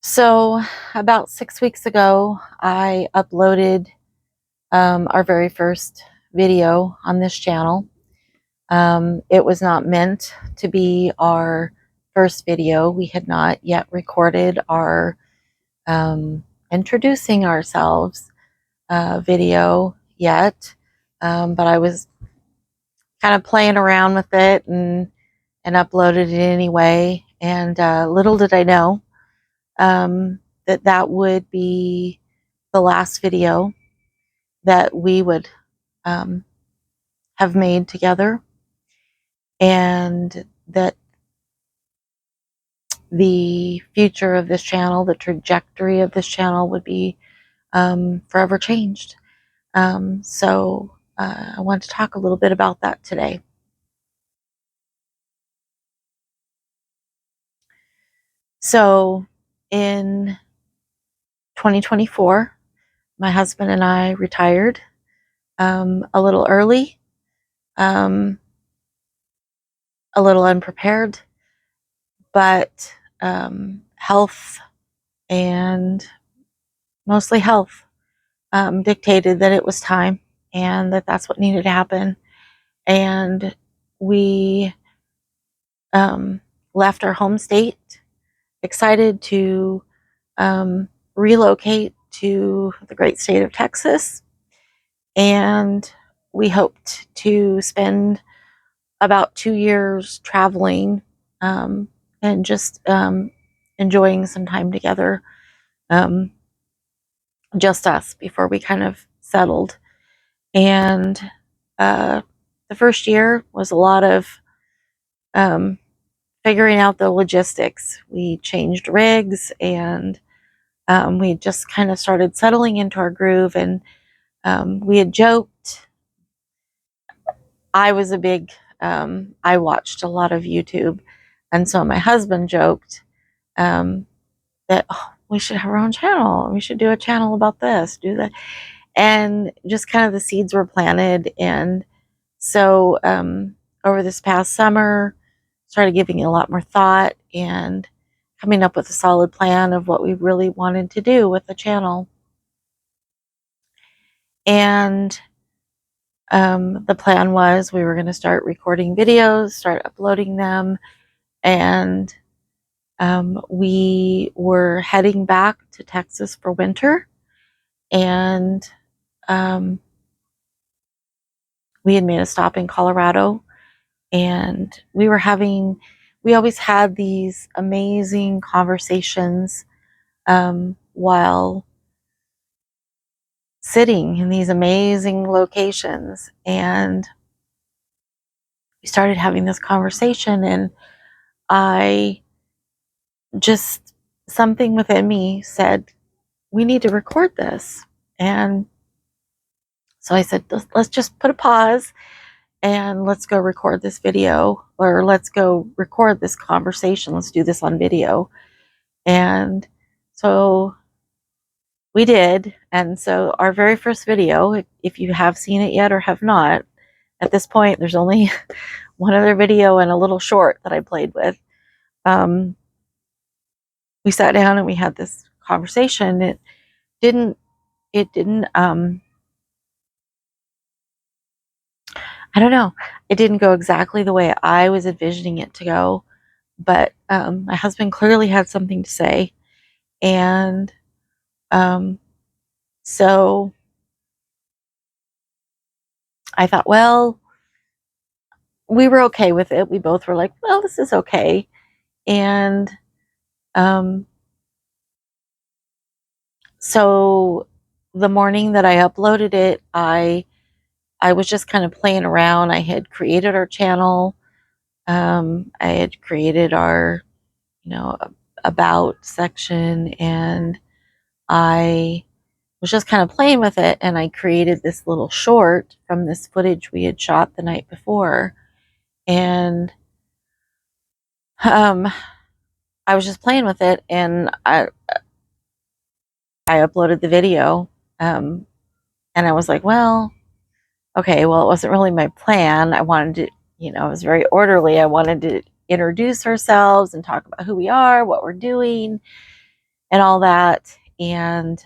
So, about 6 weeks ago, I uploaded our very first video on this channel. It was not meant to be our first video. We had not yet recorded our introducing ourselves video yet, but I was kind of playing around with it and uploaded it anyway. And little did I know that would be the last video that we would um, have made together, and that the future of this channel, the trajectory of this channel would be forever changed. So I want to talk a little bit about that today. So in 2024, my husband and I retired a little early, um, a little unprepared, but health, and mostly health, dictated that it was time and that's what needed to happen. And we um, left our home state, excited to relocate to the great state of Texas. And we hoped to spend about 2 years traveling, and just enjoying some time together, um, just us, before we kind of settled. And uh, the first year was a lot of um, figuring out the logistics. We changed rigs, and we just kind of started settling into our groove. And we had joked. I was a big, I watched a lot of YouTube. And so my husband joked um, that, oh, we should have our own channel. We should do a channel about this, do that. And just kind of the seeds were planted. And so over this past summer, started giving it a lot more thought and coming up with a solid plan of what we really wanted to do with the channel. And the plan was we were going to start recording videos, start uploading them, and we were heading back to Texas for winter. And we had made a stop in Colorado, and we always had these amazing conversations while sitting in these amazing locations. And we started having this conversation, and I just, something within me said, we need to record this. And so I said, let's just put a pause and let's go record this video, or let's go record this conversation. Let's do this on video. And so we did. And so our very first video, if you have seen it yet or have not, at this point, there's only one other video and a little short that I played with. We sat down and we had this conversation. It didn't, I don't know. It didn't go exactly the way I was envisioning it to go, but my husband clearly had something to say. And so I thought, well, we were okay with it. We both were like, well, this is okay. And um, so the morning that I uploaded it, I was just kind of playing around. I had created our channel. I had created our, about section, and I was just kind of playing with it. And I created this little short from this footage we had shot the night before. And I was just playing with it, and I uploaded the video. And I was like, well, okay, well, it wasn't really my plan. I wanted to, it was very orderly. I wanted to introduce ourselves and talk about who we are, what we're doing. and all that. And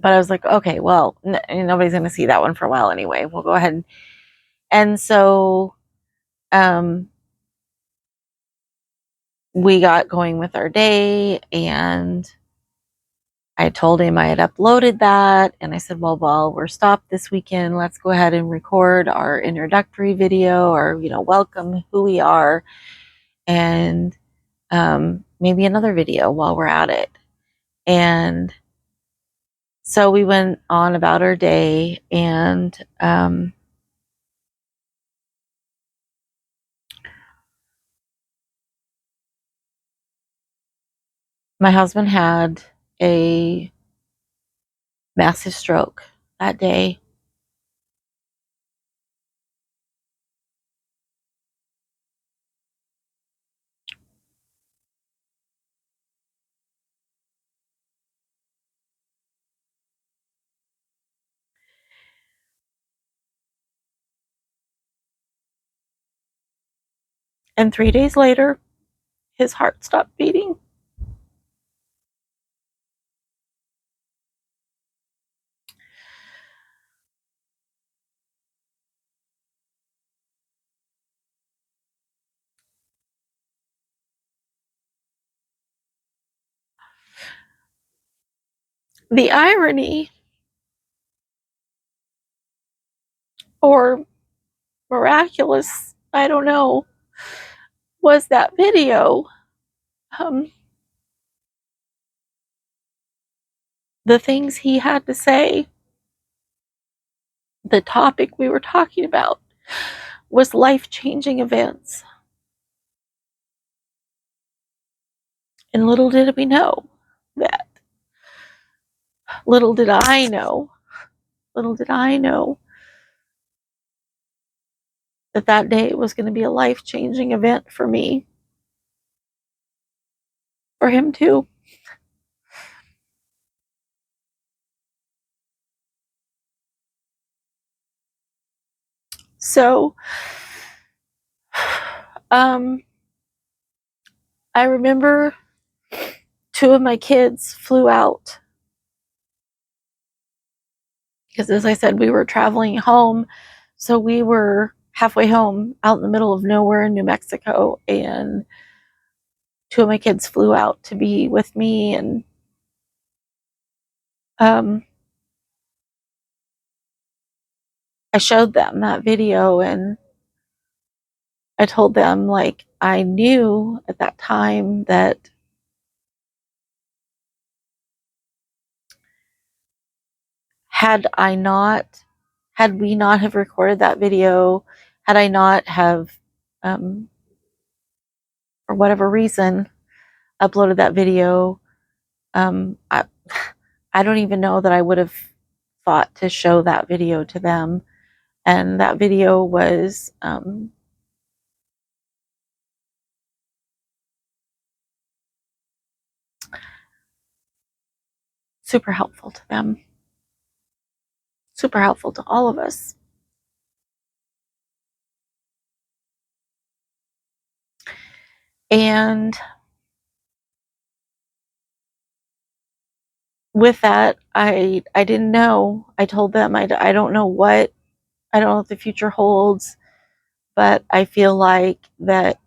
but I was like, okay, well, nobody's going to see that one for a while anyway. We'll go ahead. And so we got going with our day, and I told him I had uploaded that, and I said, well, while we're stopped this weekend, let's go ahead and record our introductory video, or, welcome who we are, and maybe another video while we're at it. And so we went on about our day, and my husband had a massive stroke that day. And 3 days later, his heart stopped beating. The irony, or miraculous, I don't know, was that video. The things he had to say, the topic we were talking about, was life-changing events. And little did we know that. Little did I know that that day was going to be a life-changing event for me. For him too. So, I remember 2 of my kids flew out. Because as I said, we were traveling home. So we were halfway home out in the middle of nowhere in New Mexico. And 2 of my kids flew out to be with me. And I showed them that video, and I told them, like, I knew at that time that had we not have recorded that video, had I not have, for whatever reason, uploaded that video, I don't even know that I would have thought to show that video to them. And that video was super helpful to them, super helpful to all of us. And with that, I didn't know. I told them I don't know what the future holds, but I feel like that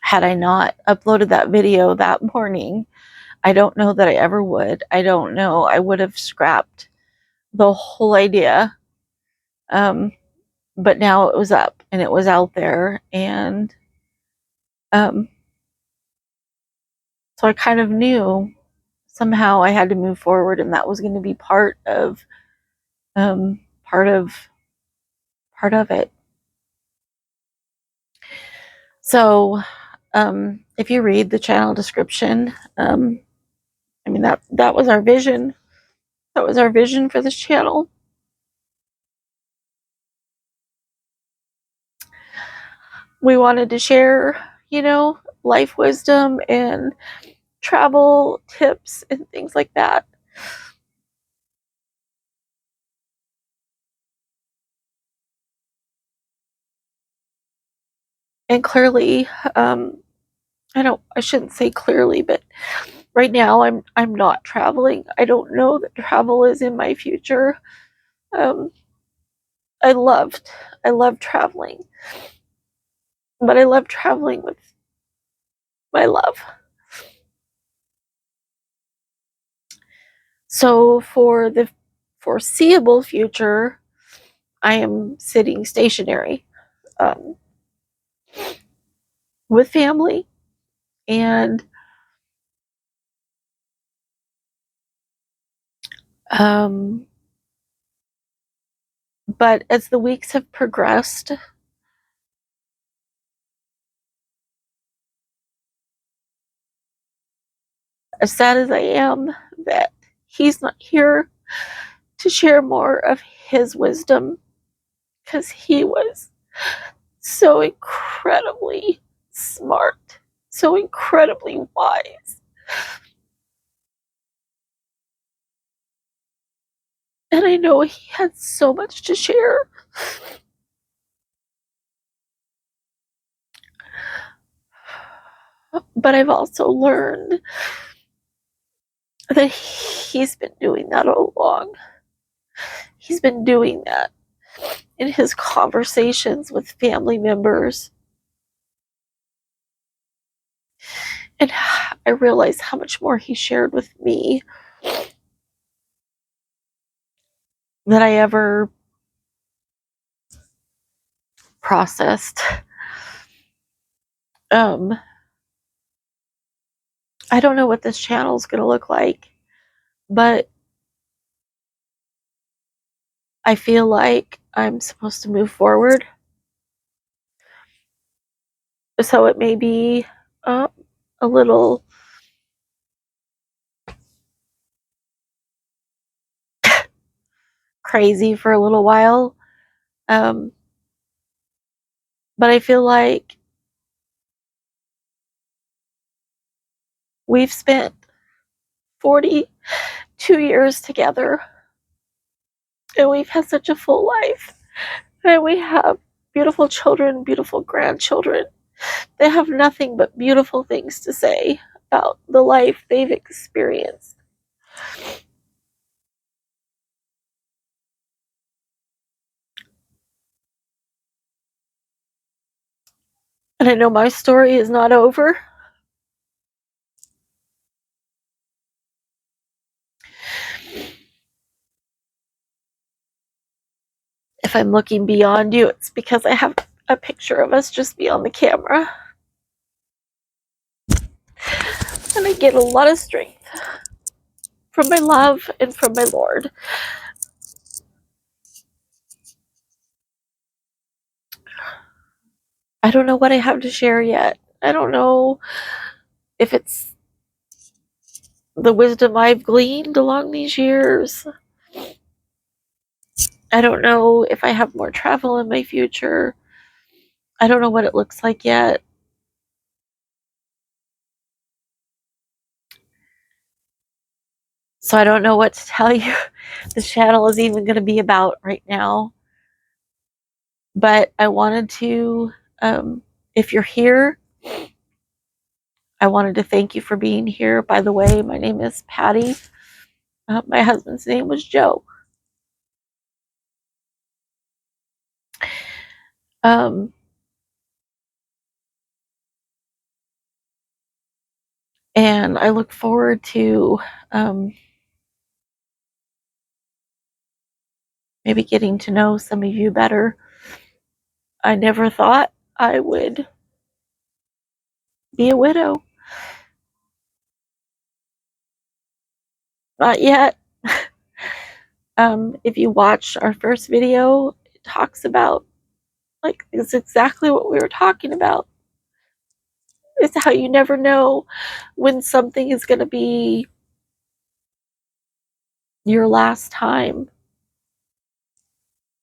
had I not uploaded that video that morning, I don't know that I ever would. I don't know. I would have scrapped the whole idea. But now it was up and it was out there, and so I kind of knew somehow I had to move forward, and that was going to be part of part of it. So if you read the channel description, I mean, that was our vision. That was our vision for this channel. We wanted to share, life wisdom and travel tips and things like that. And clearly, I shouldn't say clearly, but right now I'm not traveling. I don't know that travel is in my future. Um, I loved I love traveling, but I love traveling with my love. So for the foreseeable future, I am sitting stationary, um, with family, and um, but as the weeks have progressed, as sad as I am that he's not here to share more of his wisdom, because he was so incredibly smart, so incredibly wise. And I know he had so much to share. But I've also learned that he's been doing that all along. He's been doing that in his conversations with family members. And I realize how much more he shared with me than I ever processed. Um, I don't know what this channel is going to look like, but I feel like I'm supposed to move forward. So it may be uh, a little crazy for a little while. Um, but I feel like we've spent 42 years together, and we've had such a full life. And we have beautiful children, beautiful grandchildren. They have nothing but beautiful things to say about the life they've experienced. And I know my story is not over. If I'm looking beyond you, it's because I have a picture of us just beyond the camera. And I get a lot of strength from my love and from my Lord. I don't know what I have to share yet. I don't know if it's the wisdom I've gleaned along these years. I don't know if I have more travel in my future. I don't know what it looks like yet. So I don't know what to tell you the channel is even going to be about right now. But I wanted to, if you're here, I wanted to thank you for being here. By the way, my name is Patty. My husband's name was Joe. Um, and I look forward to maybe getting to know some of you better. I never thought I would be a widow. Not yet. If you watch our first video, it talks about, like, it's exactly what we were talking about. It's how you never know when something is going to be your last time.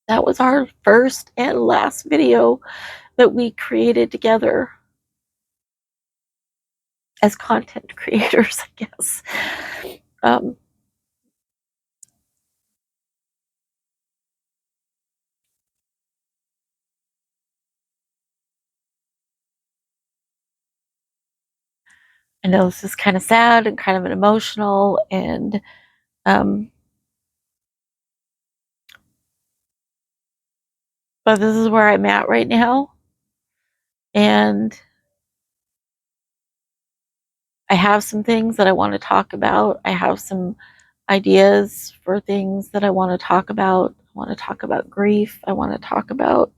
That was our first and last video that we created together as content creators, I guess. Um, I know this is kind of sad and kind of an emotional, and but this is where I'm at right now. And I have some things that I want to talk about. I have some ideas for things that I want to talk about. I want to talk about grief. I want to talk about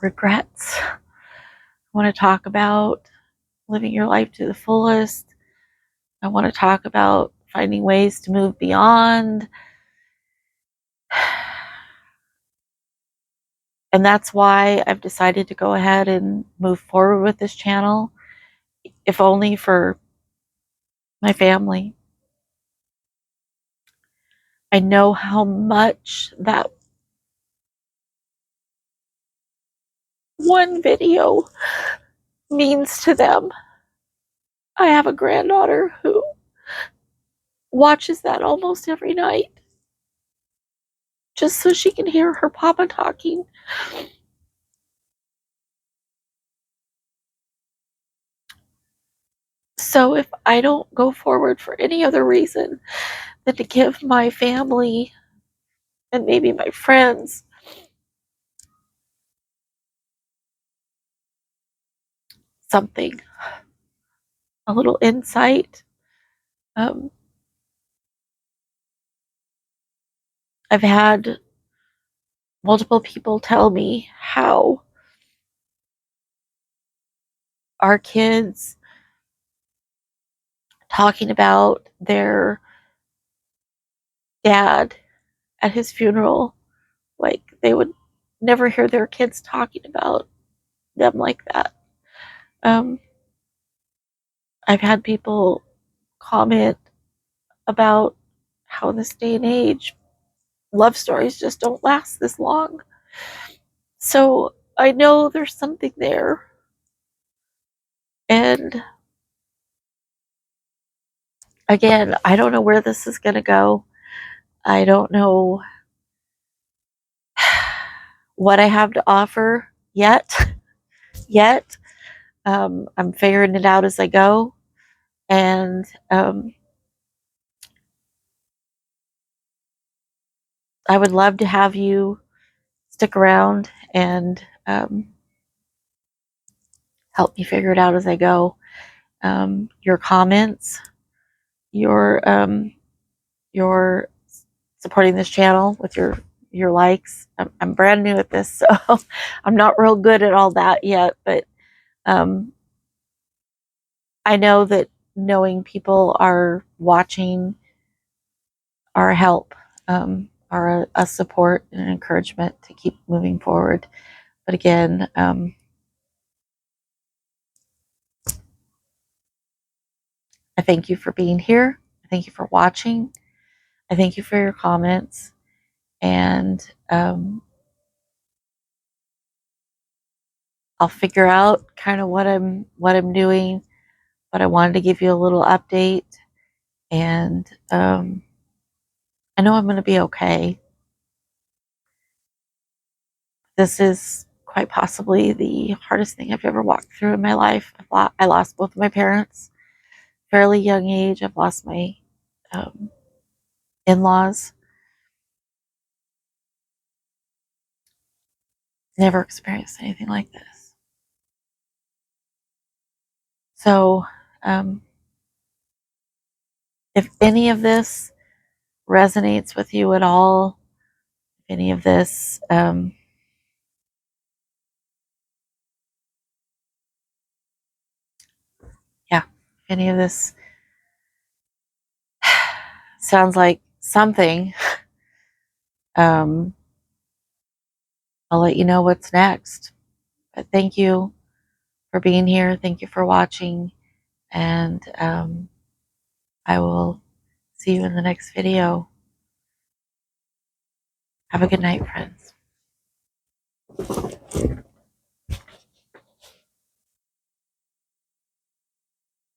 regrets. I want to talk about living your life to the fullest. I want to talk about finding ways to move beyond. And that's why I've decided to go ahead and move forward with this channel, if only for my family. I know how much that one video means to them. I have a granddaughter who watches that almost every night just so she can hear her papa talking. So if I don't go forward for any other reason than to give my family and maybe my friends something, a little insight, um, I've had multiple people tell me how our kids talking about their dad at his funeral, like they would never hear their kids talking about them like that. Um, I've had people comment about how this day and age, love stories just don't last this long. So I know there's something there. And again, I don't know where this is going to go. I don't know what I have to offer yet. Yet. I'm figuring it out as I go. And I would love to have you stick around and help me figure it out as I go. Your comments, your supporting this channel with your likes. I'm brand new at this, so I'm not real good at all that yet. But um, I know that knowing people are watching are a help, are a support and an encouragement to keep moving forward. But again, I thank you for being here. I thank you for watching. I thank you for your comments. And I'll figure out kind of what I'm doing. But I wanted to give you a little update. And I know I'm going to be okay. This is quite possibly the hardest thing I've ever walked through in my life. I lost both of my parents fairly young age. I've lost my um, in-laws. Never experienced anything like this. So if any of this resonates with you at all, if any of this yeah, if any of this sounds like something, um, I'll let you know what's next. But thank you for being here. Thank you for watching. And I will see you in the next video. Have a good night, friends.